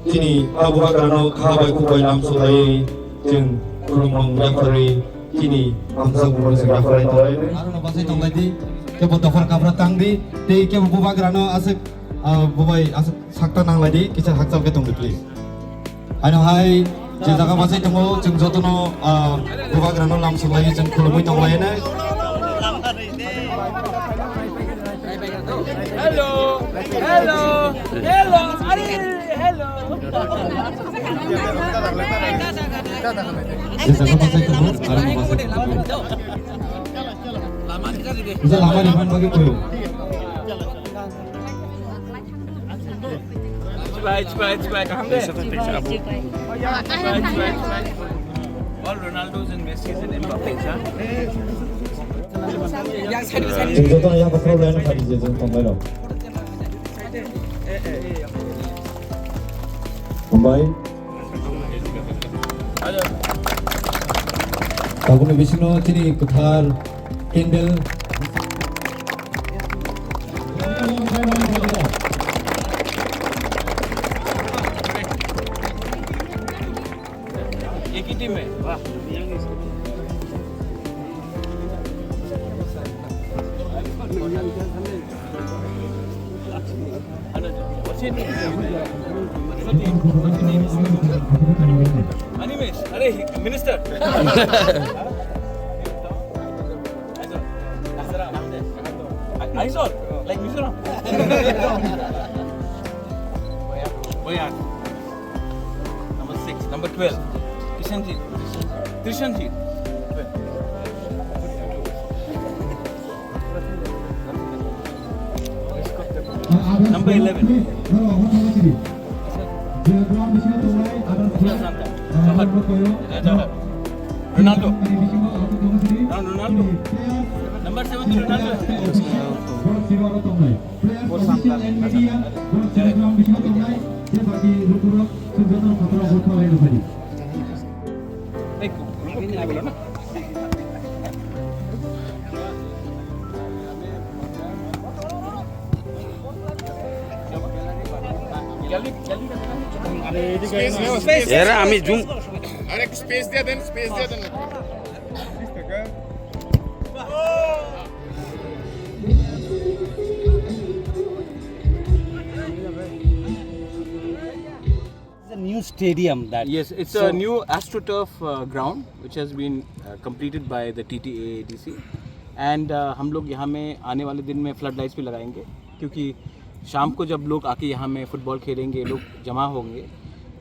दिनै बाबुबागानाव खाबाय खुबाय नाम सलायै जों खुलुमं राफारि दिनै हामजा गुबुन जों राफारि थाबायनो आरो नबासै दंलायदि केबो दफर काफ्रा तांदि ते केबो बुबागानाव आसे बुबाय आसे साक्ता नांलायदि किसा हाकसाल के दंदि प्लिज आरो हाय जे जागा बासै दङ जों जतनो बुबागानाव नाम सलायै जों खुलुमै दंलायनो Hello, hello, hello, Ari, hello. जे जागा बासै दङ आरो नबासै bisa lama di mana bagi koyo Cepat, kaham deh? Cepat. All Ronaldo's and Messi's and Mbappe's, huh? Yang side. जों जतनो यहाँ बाथ्रा लायनो खादि जे जों फंबाय दं फंबाय गाबोन बिसिनो दिनै गोथार केन्डेल एक ही टीम है वाह Animes, अरे minister Aizol, like Mizoram. Boyan. Number 6, number 12. Krishanjit. Number 11. Ronaldo. Number 7 Ronaldo. यार आम्ही जूम अरे स्पेस दिया then new stadium that Yes, it's a new AstroTurf ground which has been completed by the TTAADC and हम लोग यहाँ में आने वाले दिन में फ्लड लाइट्स भी लगाएंगे क्योंकि शाम को जब लोग आके यहाँ में फुटबॉल खेलेंगे लोग जमा होंगे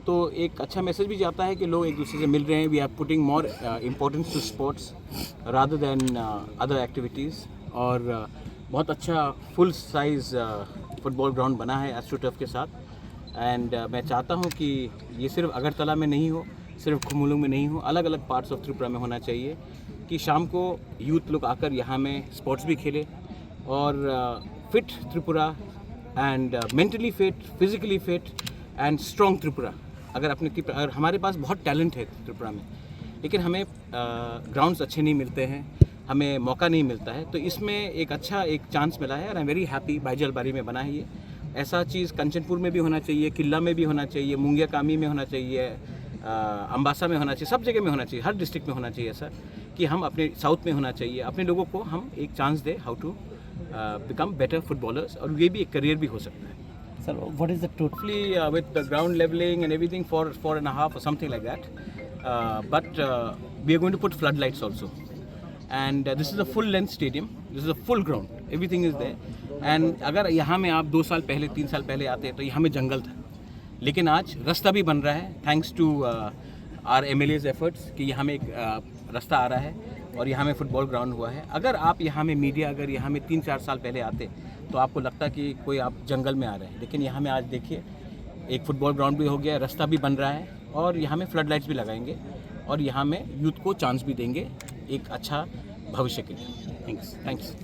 तो एक अच्छा मैसेज भी जाता है कि लोग एक दूसरे से मिल रहे हैं we are putting more importance to sports rather than other activities और बहुत अच्छा फुल साइज़ फुटबॉल ग्राउंड बना है एस्ट्रोटर्फ के साथ एंड मैं चाहता हूँ कि ये सिर्फ अगरतला में नहीं हो सिर्फ खुमुलुंग में नहीं हो अलग अलग पार्ट्स ऑफ त्रिपुरा में होना चाहिए कि शाम को यूथ लोग आकर यहाँ में स्पोर्ट्स भी खेले और fit Tripura and mentally fit physically fit and strong Tripura अगर हमारे पास बहुत टैलेंट है त्रिपुरा में लेकिन हमें ग्राउंड्स अच्छे नहीं मिलते हैं हमें मौका नहीं मिलता है तो इसमें एक अच्छा एक चांस मिला है और आई एम वेरी हैप्पी बाईजलबारी में बना है ये ऐसा चीज़ कंचनपुर में भी होना चाहिए किला में भी होना चाहिए मुंगिया कामी में होना चाहिए अम्बासा में होना चाहिए सब जगह में होना चाहिए हर डिस्ट्रिक्ट में होना चाहिए ऐसा कि हम अपने साउथ में होना चाहिए अपने लोगों को हम एक चांस दें how to become better footballers और ये भी एक करियर भी हो सकता है sir what is the total with the ground leveling and everything for 4.5 or something like that but we are going to put floodlights also and this is a full length stadium this is a full ground everything is there and अगर यहाँ में आप 2 साल पहले 3 साल पहले आते तो यहाँ में जंगल था लेकिन आज रास्ता भी बन रहा है thanks to are MLA's efforts कि यहाँ में एक रास्ता आ रहा है और यहाँ में फुटबॉल ग्राउंड हुआ है अगर आप यहाँ में मीडिया अगर यहाँ में 3-4 साल पहले आते तो आपको लगता कि कोई आप जंगल में आ रहे हैं लेकिन यहाँ में आज देखिए एक फुटबॉल ग्राउंड भी हो गया रास्ता भी बन रहा है और यहाँ में फ्लड लाइट्स भी लगाएंगे और यहाँ में यूथ को चांस भी देंगे एक अच्छा भविष्य के लिए थैंक्स